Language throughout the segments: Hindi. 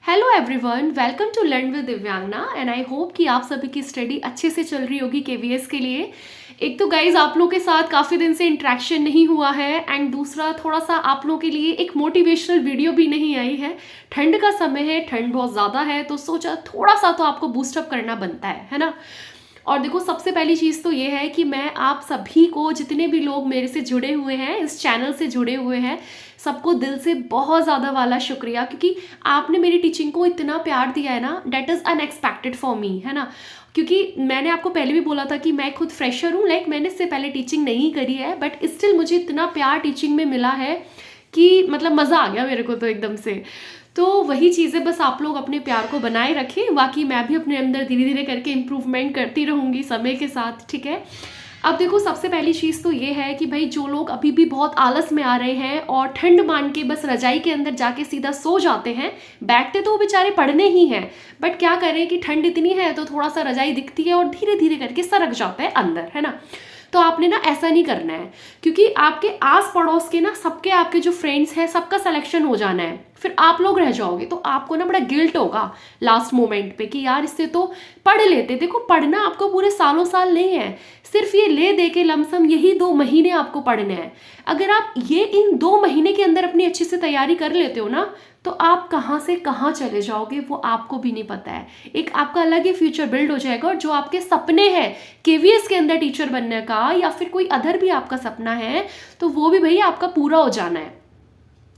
Hello everyone, welcome to learn with Divyangana and I hope कि आप सभी की स्टडी अच्छे से चल रही होगी केवीएस के लिए। एक तो गाइज आप लोग के साथ काफ़ी दिन से इंटरेक्शन नहीं हुआ है एंड दूसरा थोड़ा सा आप लोगों के लिए एक मोटिवेशनल वीडियो भी नहीं आई है। ठंड का समय है, ठंड बहुत ज़्यादा है, तो सोचा थोड़ा सा तो आपको बूस्टअप करना बनता है ना। और देखो, सबसे पहली चीज़ तो ये है कि मैं आप सभी को, जितने भी लोग मेरे से जुड़े हुए हैं, इस चैनल से जुड़े हुए हैं, सबको दिल से बहुत ज़्यादा वाला शुक्रिया, क्योंकि आपने मेरी टीचिंग को इतना प्यार दिया है ना, that is unexpected for me, है ना। क्योंकि मैंने आपको पहले भी बोला था कि मैं खुद फ्रेशर हूँ, मैंने इससे पहले टीचिंग नहीं करी है, बट स्टिल मुझे इतना प्यार टीचिंग में मिला है कि मतलब मज़ा आ गया मेरे को तो एकदम से। तो वही चीज़ें, बस आप लोग अपने प्यार को बनाए रखें, बाकी मैं भी अपने अंदर धीरे धीरे करके इम्प्रूवमेंट करती रहूँगी समय के साथ, ठीक है। अब देखो, सबसे पहली चीज़ तो ये है कि भाई जो लोग अभी भी बहुत आलस में आ रहे हैं और ठंड मान के बस रजाई के अंदर जाके सीधा सो जाते हैं, बैठते तो वो बेचारे पढ़ने ही हैं, बट क्या करें कि ठंड इतनी है तो थोड़ा सा रजाई दिखती है और धीरे धीरे करके सरक जाता है अंदर, है ना। तो आपने ना ऐसा नहीं करना है, क्योंकि आपके आस पड़ोस के ना सबके, आपके जो फ्रेंड्स हैं सबका सिलेक्शन हो जाना है, फिर आप लोग रह जाओगे, तो आपको ना बड़ा गिल्ट होगा लास्ट मोमेंट पे कि यार इससे तो पढ़ लेते। देखो, पढ़ना आपको पूरे सालों साल नहीं है, सिर्फ ये ले दे के लमसम यही 2 महीने आपको पढ़ना है। अगर आप ये इन 2 महीने के अंदर अपनी अच्छे से तैयारी कर लेते हो ना, तो आप कहाँ से कहाँ चले जाओगे वो आपको भी नहीं पता है। एक आपका अलग ही फ्यूचर बिल्ड हो जाएगा, और जो आपके सपने हैं केवीएस के अंदर टीचर बनने का, या फिर कोई अदर भी आपका सपना है, तो वो भी भैया आपका पूरा हो जाना है।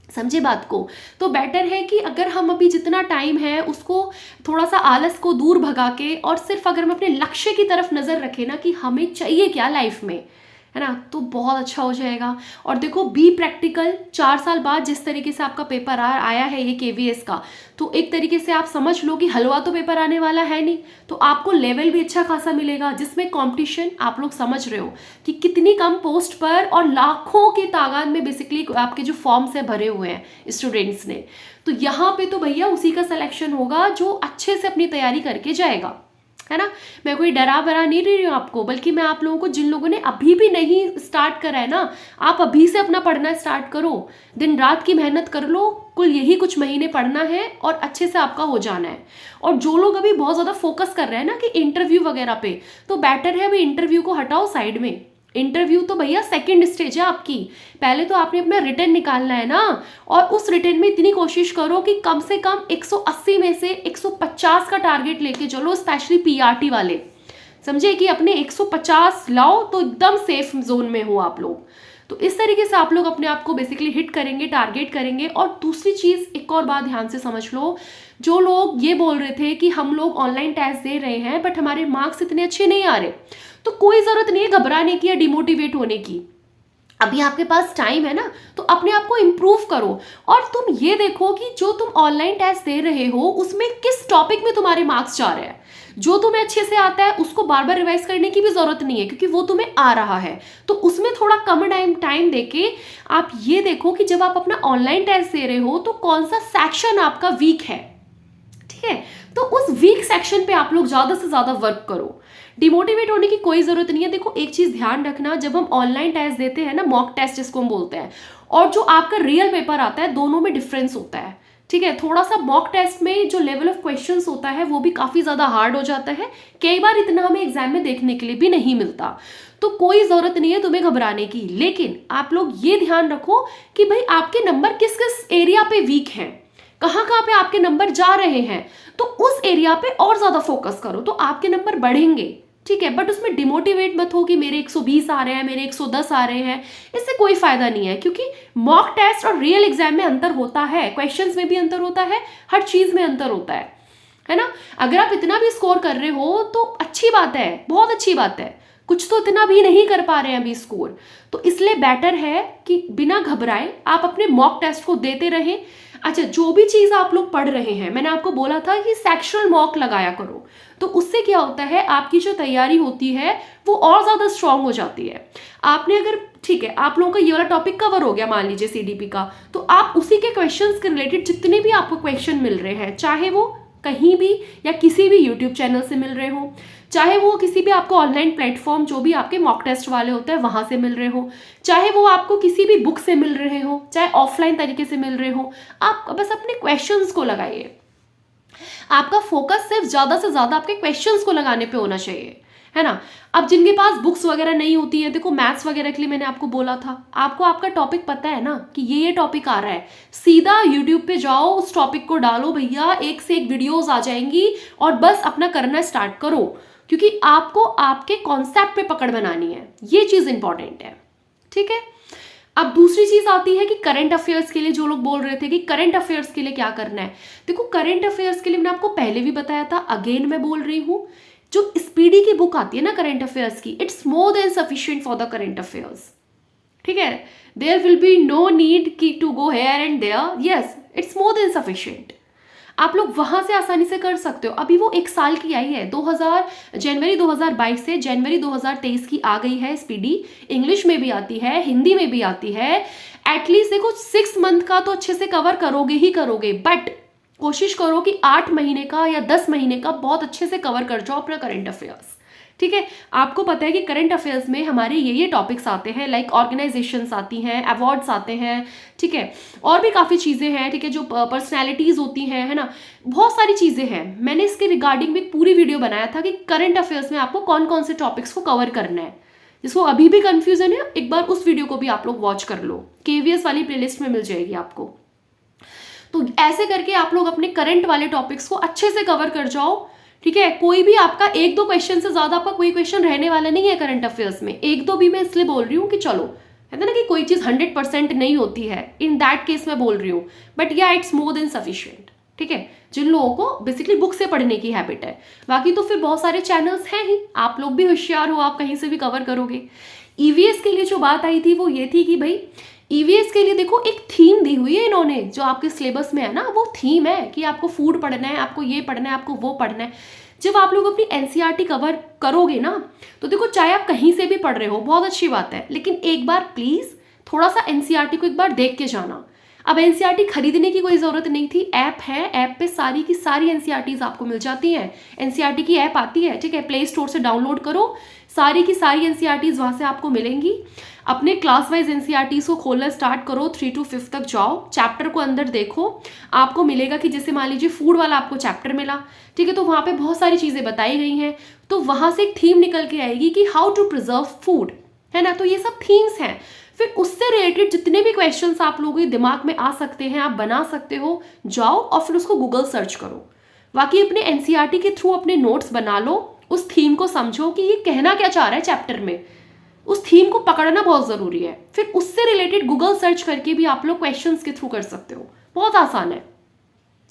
समझे बात को। तो बेटर है कि अगर हम अभी जितना टाइम है उसको थोड़ा सा आलस को दूर भगा के, और सिर्फ अगर हम अपने लक्ष्य की तरफ नज़र रखें ना कि हमें चाहिए क्या लाइफ में, है ना, तो बहुत अच्छा हो जाएगा। और देखो, बी प्रैक्टिकल, 4 साल बाद जिस तरीके से आपका पेपर आया है ये केवीएस का, तो एक तरीके से आप समझ लो कि हलवा तो पेपर आने वाला है नहीं, तो आपको लेवल भी अच्छा खासा मिलेगा, जिसमें कंपटीशन आप लोग समझ रहे हो कि कितनी कम पोस्ट पर और लाखों की तादाद में बेसिकली आपके जो फॉर्म्स है भरे हुए हैं स्टूडेंट्स ने। तो यहाँ पे तो भैया उसी का सिलेक्शन होगा जो अच्छे से अपनी तैयारी करके जाएगा, है ना। मैं कोई डरा बरा नहीं रही हूँ आपको, बल्कि मैं आप लोगों को, जिन लोगों ने अभी भी नहीं स्टार्ट करा है ना, आप अभी से अपना पढ़ना स्टार्ट करो, दिन रात की मेहनत कर लो, कुल यही कुछ महीने पढ़ना है और अच्छे से आपका हो जाना है। और जो लोग अभी बहुत ज़्यादा फोकस कर रहे हैं ना कि इंटरव्यू वगैरह पे, तो बेटर है अभी इंटरव्यू को हटाओ साइड में। इंटरव्यू तो भैया सेकंड स्टेज है आपकी, पहले तो आपने अपना रिटर्न निकालना है ना, और उस रिटर्न में इतनी कोशिश करो कि कम से कम 180 में से 150 का टारगेट लेके चलो, स्पेशली पीआरटी वाले, समझे, कि अपने 150 लाओ तो एकदम सेफ जोन में हो आप लोग। तो इस तरीके से आप लोग अपने आप को बेसिकली हिट करेंगे, टारगेट करेंगे। और दूसरी चीज़, एक और बात ध्यान से समझ लो, जो लोग ये बोल रहे थे कि हम लोग ऑनलाइन टेस्ट दे रहे हैं बट हमारे मार्क्स इतने अच्छे नहीं आ रहे, तो कोई ज़रूरत नहीं है घबराने की या डिमोटिवेट होने की। अभी आपके पास टाइम है ना, तो अपने आप को इम्प्रूव करो। और तुम ये देखो कि जो तुम ऑनलाइन टेस्ट दे रहे हो उसमें किस टॉपिक में तुम्हारे मार्क्स जा रहे हैं। जो तुम्हें अच्छे से आता है उसको बार बार रिवाइज करने की भी जरूरत नहीं है, क्योंकि वो तुम्हें आ रहा है। तो उसमें थोड़ा कम टाइम देके आप ये देखो कि जब आप अपना ऑनलाइन टेस्ट दे रहे हो तो कौन सा सेक्शन आपका वीक है, ठीक है। तो उस वीक सेक्शन पे आप लोग ज्यादा से ज्यादा वर्क करो, डिमोटिवेट होने की कोई जरूरत नहीं है। देखो, एक चीज ध्यान रखना, जब हम ऑनलाइन टेस्ट देते हैं ना, मॉक टेस्ट जिसको हम बोलते हैं, और जो आपका रियल पेपर आता है, दोनों में डिफरेंस होता है, ठीक है। थोड़ा सा मॉक टेस्ट में जो लेवल ऑफ क्वेश्चंस होता है वो भी काफी ज्यादा हार्ड हो जाता है, कई बार इतना हमें एग्जाम में देखने के लिए भी नहीं मिलता। तो कोई जरूरत नहीं है तुम्हें घबराने की, लेकिन आप लोग ये ध्यान रखो कि भाई आपके नंबर किस किस एरिया पे वीक हैं, कहाँ कहाँ पे आपके नंबर जा रहे हैं, तो उस एरिया पे और ज्यादा फोकस करो, तो आपके नंबर बढ़ेंगे, ठीक है। बट उसमें डिमोटिवेट मत हो कि मेरे 120 आ रहे हैं, मेरे 110 आ रहे हैं, इससे कोई फायदा नहीं है, क्योंकि मॉक टेस्ट और रियल एग्जाम में अंतर होता है, क्वेश्चंस में भी अंतर होता है, हर चीज में अंतर होता है ना। अगर आप इतना भी स्कोर कर रहे हो तो अच्छी बात है, बहुत अच्छी बात है, कुछ तो इतना भी नहीं कर पा रहे हैं अभी स्कोर, तो इसलिए बेटर है कि बिना घबराए आप अपने मॉक टेस्ट को देते रहें। अच्छा, जो भी चीज़ आप लोग पढ़ रहे हैं, मैंने आपको बोला था कि सेक्शनल मॉक लगाया करो, तो उससे क्या होता है, आपकी जो तैयारी होती है वो और ज़्यादा स्ट्रांग हो जाती है। आपने अगर, ठीक है, आप लोगों का ये वाला टॉपिक कवर हो गया मान लीजिए सीडीपी का, तो आप उसी के क्वेश्चंस के रिलेटेड जितने भी आपको क्वेश्चन मिल रहे हैं, चाहे वो कहीं भी या किसी भी यूट्यूब चैनल से मिल रहे हो, चाहे वो किसी भी आपको ऑनलाइन प्लेटफॉर्म जो भी आपके मॉक टेस्ट वाले होते हैं वहां से मिल रहे हो, चाहे वो आपको किसी भी बुक से मिल रहे हो, चाहे ऑफलाइन तरीके से मिल रहे हो, आप बस अपने क्वेश्चंस को लगाइए, आपका फोकस सिर्फ ज़्यादा से ज़्यादा आपके क्वेश्चंस को लगाने पे होना चाहिए, है ना। अब जिनके पास बुक्स वगैरह नहीं होती है, देखो मैथ्स वगैरह के लिए मैंने आपको बोला था, आपको आपका टॉपिक पता है ना कि ये टॉपिक आ रहा है, सीधा यूट्यूब पे जाओ, उस टॉपिक को डालो भैया, एक से एक वीडियोस आ जाएंगी और बस अपना करना स्टार्ट करो, क्योंकि आपको आपके कॉन्सेप्ट पे पकड़ बनानी है, ये चीज़ इंपॉर्टेंट है, ठीक है। अब दूसरी चीज आती है कि करंट अफेयर्स के लिए जो लोग बोल रहे थे कि करंट अफेयर्स के लिए क्या करना है, देखो करंट अफेयर्स के लिए मैंने आपको पहले भी बताया था, अगेन मैं बोल रही हूँ, जो स्पीडी की बुक आती है ना करंट अफेयर्स की, it's more than sufficient for the current affairs, ठीक है। There will be no need की to go here and there, yes it's more than sufficient, आप लोग वहां से आसानी से कर सकते हो। अभी वो 1 साल की आई है, जनवरी 2022 से जनवरी 2023 की आ गई है स्पीडी, इंग्लिश में भी आती है, हिंदी में भी आती है, एटलीस्ट देखो 6 मंथ का तो अच्छे से कवर करोगे ही करोगे, बट कोशिश करो कि 8 महीने का या 10 महीने का बहुत अच्छे से कवर कर जाओ अपना करंट अफेयर्स, ठीक है। आपको पता है कि करंट अफेयर्स में हमारे ये टॉपिक्स आते हैं, लाइक ऑर्गेनाइजेशंस आती हैं, अवार्ड्स आते हैं, ठीक है, और भी काफ़ी चीज़ें हैं, ठीक है, जो पर्सनैलिटीज़ होती हैं, है ना, बहुत सारी चीज़ें हैं। मैंने इसके रिगार्डिंग भी एक पूरी वीडियो बनाया था कि करंट अफेयर्स में आपको कौन कौन से टॉपिक्स को कवर करना है, जिसको अभी भी कन्फ्यूजन है, एक बार उस वीडियो को भी आप लोग वॉच कर लो, KVS वाली प्लेलिस्ट में मिल जाएगी आपको। तो ऐसे करके आप लोग अपने करंट वाले टॉपिक्स को अच्छे से कवर कर जाओ, ठीक है। कोई भी आपका 1-2 क्वेश्चन से ज्यादा आपका कोई क्वेश्चन रहने वाला नहीं है करंट अफेयर्स में, 1-2 भी मैं इसलिए बोल रही हूँ कि चलो, है ना, कि कोई चीज 100% नहीं होती है, इन दैट केस मैं बोल रही हूँ, बट या इट्स मोर देन सफिशिएंट, ठीक है, जिन लोगों को बेसिकली बुक से पढ़ने की हैबिट है। बाकी तो फिर बहुत सारे चैनल्स हैं ही, आप लोग भी होशियार हो, आप कहीं से भी कवर करोगे। EVS के लिए जो बात आई थी वो ये थी कि भाई EVS के लिए देखो एक थीम दी हुई है इन्होंने, जो आपके सिलेबस में है ना, वो थीम है कि आपको फूड पढ़ना है, आपको ये पढ़ना है, आपको वो पढ़ना है। जब आप लोग अपनी NCERT कवर करोगे ना, तो देखो चाहे आप कहीं से भी पढ़ रहे हो, बहुत अच्छी बात है, लेकिन एक बार प्लीज थोड़ा सा NCERT को एक बार देख के जाना। अब NCERT खरीदने की कोई ज़रूरत नहीं थी, ऐप है, ऐप पे सारी की सारी NCERTs आपको मिल जाती हैं, NCERT की ऐप आती है, ठीक है, प्ले स्टोर से डाउनलोड करो, सारी की सारी NCERTs वहाँ से आपको मिलेंगी। अपने क्लास वाइज NCERTs को खोलना स्टार्ट करो, 3 to 5 तक जाओ, चैप्टर को अंदर देखो, आपको मिलेगा कि जैसे मान लीजिए फूड वाला आपको चैप्टर मिला, ठीक है, तो वहाँ पे बहुत सारी चीज़ें बताई गई हैं, तो वहाँ से एक थीम निकल के आएगी कि हाउ टू प्रिजर्व फूड, है ना, तो ये सब थीम्स हैं। फिर उससे रिलेटेड जितने भी क्वेश्चंस आप लोगों के दिमाग में आ सकते हैं, आप बना सकते हो, जाओ और फिर उसको गूगल सर्च करो। बाकी अपने NCERT के थ्रू अपने नोट्स बना लो, उस थीम को समझो कि ये कहना क्या चाह रहा है चैप्टर में, उस थीम को पकड़ना बहुत ज़रूरी है। फिर उससे रिलेटेड गूगल सर्च करके भी आप लोग क्वेश्चंस के थ्रू कर सकते हो, बहुत आसान है,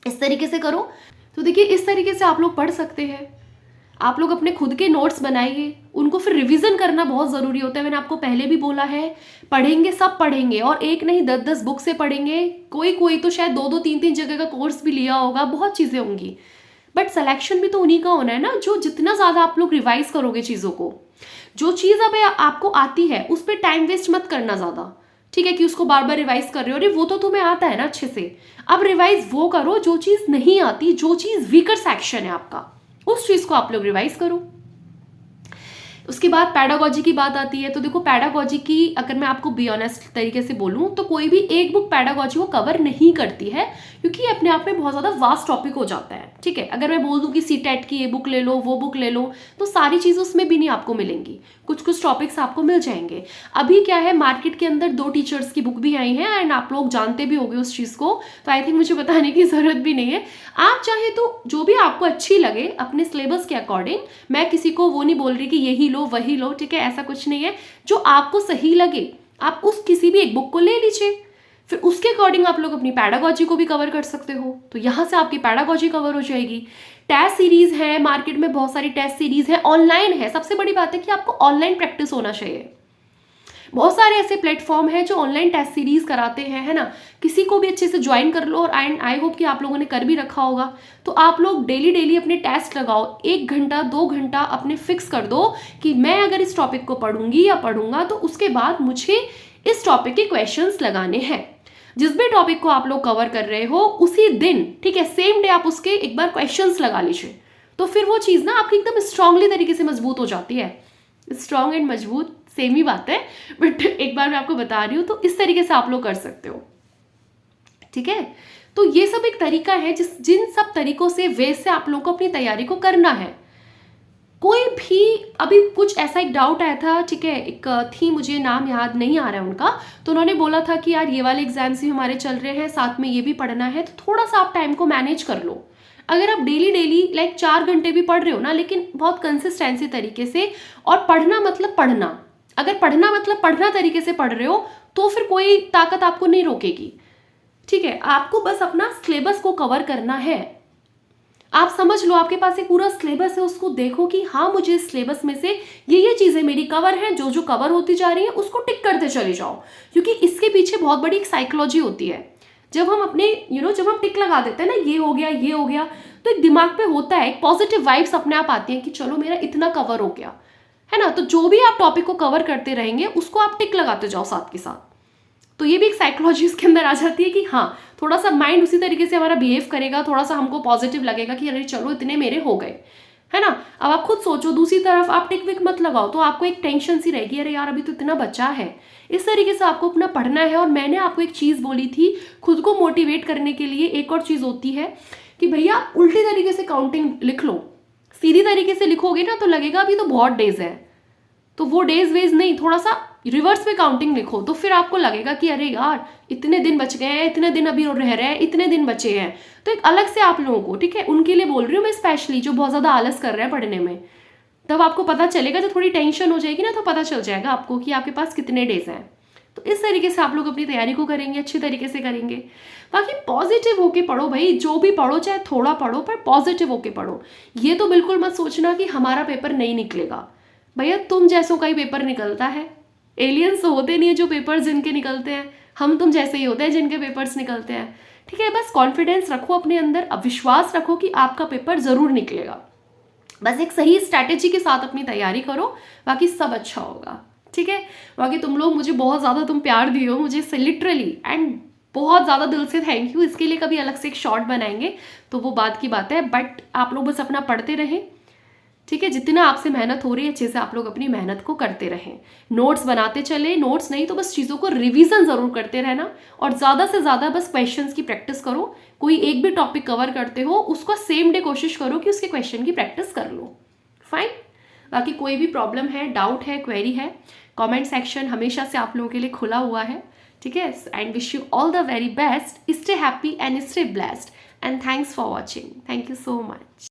इस तरीके से करो। तो देखिए इस तरीके से आप लोग पढ़ सकते हैं। आप लोग अपने खुद के नोट्स बनाइए, उनको फिर रिवीजन करना बहुत ज़रूरी होता है, मैंने आपको पहले भी बोला है, पढ़ेंगे सब पढ़ेंगे, और एक नहीं 10-10 बुक से पढ़ेंगे, कोई तो शायद 2-2 3-3 जगह का कोर्स भी लिया होगा, बहुत चीज़ें होंगी, बट सिलेक्शन भी तो उन्हीं का होना है ना, जो जितना ज़्यादा आप लोग रिवाइज करोगे चीज़ों को, जो चीज़ अब आपको आती है उस पर टाइम वेस्ट मत करना ज़्यादा, ठीक है, कि उसको बार बार रिवाइज कर रहे हो, अरे वो तो तुम्हें आता है ना अच्छे से, अब रिवाइज वो करो जो चीज़ नहीं आती, जो चीज़ वीकर सेक्शन है आपका, उस चीज़ को आप लोग रिवाइज करो। उसके बाद पैडागॉजी की बात आती है, तो देखो पैडागॉजी की अगर मैं आपको बी ऑनेस्ट तरीके से बोलूँ तो कोई भी एक बुक पैडागॉजी को कवर नहीं करती है, क्योंकि ये अपने आप में बहुत ज़्यादा वास्ट टॉपिक हो जाता है, ठीक है। अगर मैं बोल दूँ कि CTET की ये बुक ले लो, वो बुक ले लो, तो सारी चीज़ें उसमें भी नहीं आपको मिलेंगी, कुछ कुछ टॉपिक्स आपको मिल जाएंगे। अभी क्या है, मार्केट के अंदर 2 टीचर्स की बुक भी आई हैं, एंड आप लोग जानते भी होंगे उस चीज़ को, तो आई थिंक मुझे बताने की ज़रूरत भी नहीं है। आप चाहे तो जो भी आपको अच्छी लगे अपने सिलेबस के अकॉर्डिंग, मैं किसी को वो नहीं बोल रही कि यही लो वही लो, ठीक है, ऐसा कुछ नहीं है, जो आपको सही लगे आप उस किसी भी एक बुक को ले लीजिए, फिर उसके अकॉर्डिंग आप लोग अपनी पैडागॉजी को भी कवर कर सकते हो, तो यहाँ से आपकी पैडागॉजी कवर हो जाएगी। टेस्ट सीरीज है, मार्केट में बहुत सारी टेस्ट सीरीज है, ऑनलाइन है, सबसे बड़ी बात है कि आपको ऑनलाइन प्रैक्टिस होना चाहिए। बहुत सारे ऐसे प्लेटफॉर्म हैं जो ऑनलाइन टेस्ट सीरीज कराते हैं, है ना, किसी को भी अच्छे से ज्वाइन कर लो, और आई होप कि आप लोगों ने कर भी रखा होगा। तो आप लोग डेली अपने टेस्ट लगाओ, 1 घंटा 2 घंटा अपने फिक्स कर दो कि मैं अगर इस टॉपिक को पढ़ूंगी या पढ़ूंगा तो उसके बाद मुझे इस टॉपिक के क्वेश्चंस लगाने हैं। जिस भी टॉपिक को आप लोग कवर कर रहे हो उसी दिन, ठीक है, सेम डे आप उसके एक बार क्वेश्चंस लगा लीजिए, तो फिर वो चीज़ ना आपकी एकदम स्ट्रांगली तरीके से मजबूत हो जाती है। स्ट्रांग एंड मजबूत सेम ही बात है, बट एक बार मैं आपको बता रही हूँ, तो इस तरीके से आप लोग कर सकते हो, ठीक है। तो ये सब एक तरीका है जिन सब तरीकों से वे से आप लोगों को अपनी तैयारी को करना है। कोई भी अभी कुछ ऐसा एक डाउट आया था, ठीक है, एक थी, मुझे नाम याद नहीं आ रहा है उनका, तो उन्होंने बोला था कि यार ये वाले एग्जाम्स भी हमारे चल रहे हैं, साथ में ये भी पढ़ना है, तो थोड़ा सा आप टाइम को मैनेज कर लो। अगर आप डेली लाइक 4 घंटे भी पढ़ रहे हो ना, लेकिन बहुत कंसिस्टेंसी तरीके से, और पढ़ना मतलब पढ़ना, अगर पढ़ना मतलब पढ़ना तरीके से पढ़ रहे हो तो फिर कोई ताकत आपको नहीं रोकेगी, ठीक है। आपको बस अपना सिलेबस को कवर करना है। आप समझ लो आपके पास एक पूरा सिलेबस है, उसको देखो कि हाँ मुझे इस सिलेबस में से ये चीजें मेरी कवर हैं, जो जो कवर होती जा रही है उसको टिक करते चले जाओ, क्योंकि इसके पीछे बहुत बड़ी एक साइकोलॉजी होती है। जब हम अपने जब हम टिक लगा देते हैं ना, ये हो गया, तो एक दिमाग पे होता है, एक पॉजिटिव वाइब्स अपने आप आती है कि चलो मेरा इतना कवर हो गया, है ना। तो जो भी आप टॉपिक को कवर करते रहेंगे उसको आप टिक लगाते जाओ साथ के साथ। तो ये भी एक साइकोलॉजी इसके अंदर आ जाती है कि हाँ थोड़ा सा माइंड उसी तरीके से हमारा बिहेव करेगा, थोड़ा सा हमको पॉजिटिव लगेगा कि अरे चलो इतने मेरे हो गए, है ना। अब आप खुद सोचो, दूसरी तरफ आप टिक विक मत लगाओ तो आपको एक टेंशन सी रहेगी, अरे यार अभी तो इतना बचा है। इस तरीके से आपको अपना पढ़ना है। और मैंने आपको एक चीज़ बोली थी, खुद को मोटिवेट करने के लिए एक और चीज़ होती है कि भैया उल्टी तरीके से काउंटिंग लिख लो। सीधी तरीके से लिखोगे ना तो लगेगा अभी तो बहुत डेज है, तो वो डेज वेज नहीं, थोड़ा सा रिवर्स में काउंटिंग लिखो, तो फिर आपको लगेगा कि अरे यार इतने दिन बच गए हैं, इतने दिन अभी रह रहे हैं, इतने दिन बचे हैं। तो एक अलग से आप लोगों को, ठीक है, उनके लिए बोल रही हूँ मैं स्पेशली, जो बहुत ज़्यादा आलस कर रहे हैं पढ़ने में, तब आपको पता चलेगा, जब थोड़ी टेंशन हो जाएगी ना तो पता चल जाएगा आपको कि आपके पास कितने डेज हैं। तो इस तरीके से आप लोग अपनी तैयारी को करेंगे, अच्छी तरीके से करेंगे। बाकी पॉजिटिव होके पढ़ो भाई, जो भी पढ़ो चाहे थोड़ा पढ़ो पर पॉजिटिव होके पढ़ो। ये तो बिल्कुल मत सोचना कि हमारा पेपर नहीं निकलेगा। भैया तुम जैसों का ही पेपर निकलता है, एलियंस तो होते नहीं है जो पेपर्स जिनके निकलते हैं, हम तुम जैसे ही होते हैं जिनके पेपर्स निकलते हैं, ठीक है। बस कॉन्फिडेंस रखो अपने अंदर, अब विश्वास रखो कि आपका पेपर जरूर निकलेगा। बस एक सही स्ट्रैटेजी के साथ अपनी तैयारी करो, बाकी सब अच्छा होगा, ठीक है। बाकी तुम लोग मुझे बहुत ज़्यादा तुम प्यार दिए हो मुझे, लिटरली एंड बहुत ज़्यादा दिल से थैंक यू। इसके लिए कभी अलग से एक शॉर्ट बनाएंगे तो वो बात की बात है, बट आप लोग बस अपना पढ़ते रहें, ठीक है। जितना आपसे मेहनत हो रही है अच्छे से आप लोग अपनी मेहनत को करते रहें, नोट्स बनाते चले, नोट्स नहीं तो बस चीज़ों को रिवीजन ज़रूर करते रहना, और ज़्यादा से ज़्यादा बस क्वेश्चंस की प्रैक्टिस करो। कोई एक भी टॉपिक कवर करते हो उसको सेम डे कोशिश करो कि उसके क्वेश्चन की प्रैक्टिस कर लो, फाइन। बाकी कोई भी प्रॉब्लम है, डाउट है, क्वेरी है, कमेंट सेक्शन हमेशा से आप लोगों के लिए खुला हुआ है, ठीक है। And wish you all the very best, stay happy and stay blessed, and thanks for watching, thank you so much.